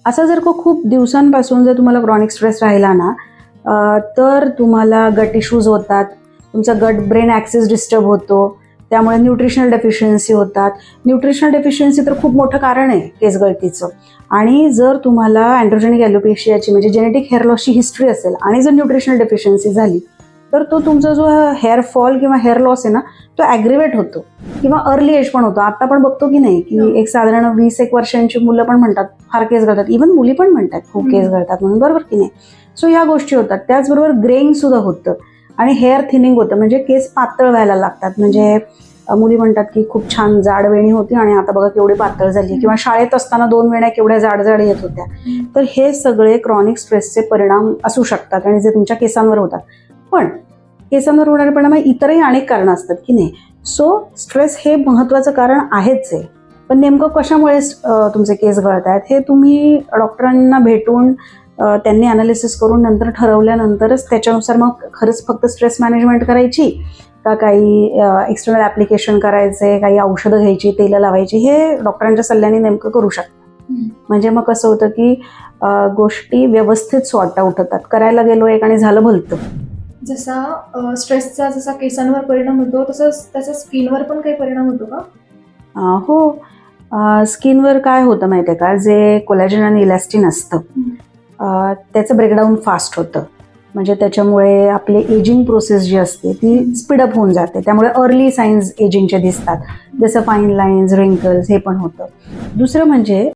असा जर का खूप दिवसांपासून जर तुम्हाला क्रॉनिक स्ट्रेस राहिला ना, तर तुम्हाला गट इश्यूज होतात, तुमचा गट ब्रेन ॲक्सिस डिस्टर्ब होतो, त्यामुळे न्यूट्रिशनल डेफिशियन्सी होतात. न्यूट्रिशनल डेफिशियन्सी तर खूप मोठं कारण आहे केसगळतीचं. आणि जर तुम्हाला अँड्रोजेनिक ॲलोपेशियाची म्हणजे जेनेटिक हेअर लॉसची हिस्ट्री असेल आणि जर न्यूट्रिशनल डेफिशियन्सी झाली, तर तो तुमचा जो हेअर फॉल किंवा हेअर लॉस आहे ना, तो ॲग्रिवेट होतो किंवा अर्ली एज पण होतो. आता पण बघतो की नाही की एक साधारण 20-1 वर्षांची मुलं पण म्हणतात फार केस गळतात, इव्हन मुली पण म्हणतात खूप केस गळतात म्हणून, बरोबर की नाही. सो ह्या गोष्टी होतात. त्याचबरोबर ग्रेइंग सुद्धा होतं आणि हेअर थिनिंग होतं, म्हणजे केस पातळ व्हायला लागतात. म्हणजे मुली म्हणतात की खूप छान जाड वेणी होती आणि आता बघा केवढी पातळ झाली, किंवा शाळेत असताना 2 वेण्या केवढ्या जाड जाड येत होत्या. तर हे सगळे क्रॉनिक स्ट्रेसचे परिणाम असू शकतात आणि जे तुमच्या केसांवर होतात. पण केसांवर होणारे परिणाम इतरही अनेक कारणं असतात की नाही. सो स्ट्रेस हे महत्त्वाचं कारण आहेच आहे. पण नेमकं कशामुळे तुमचे केस गळत आहेत हे तुम्ही डॉक्टरांना भेटून त्यांनी अनालिसिस करून नंतर ठरवल्यानंतरच त्याच्यानुसार मग खरंच फक्त स्ट्रेस मॅनेजमेंट करायची का काही एक्सटर्नल ॲप्लिकेशन करायचे, काही औषधं घ्यायची, तेलं लावायची, हे डॉक्टरांच्या सल्ल्याने नेमकं करू शकतात. म्हणजे मग कसं होतं की गोष्टी व्यवस्थित सॉर्ट आउट होतात. करायला गेलो एक आणि झालं भलतं. जसा स्ट्रेसचा जसा केसांवर परिणाम होतो तसंच त्याचा स्किनवर पण काही परिणाम होतो का? हो, स्किनवर काय होतं माहिती आहे का, जे कोलॅजन आणि इलॅस्टिन असतं त्याचं ब्रेकडाऊन फास्ट होतं. म्हणजे त्याच्यामुळे आपली एजिंग प्रोसेस जी असते ती स्पीडअप होऊन जाते. त्यामुळे अर्ली साईन्स एजिंगचे दिसतात, जसं फाईन लाईन्स, रिंकल्स हे पण होतं. दुसरं म्हणजे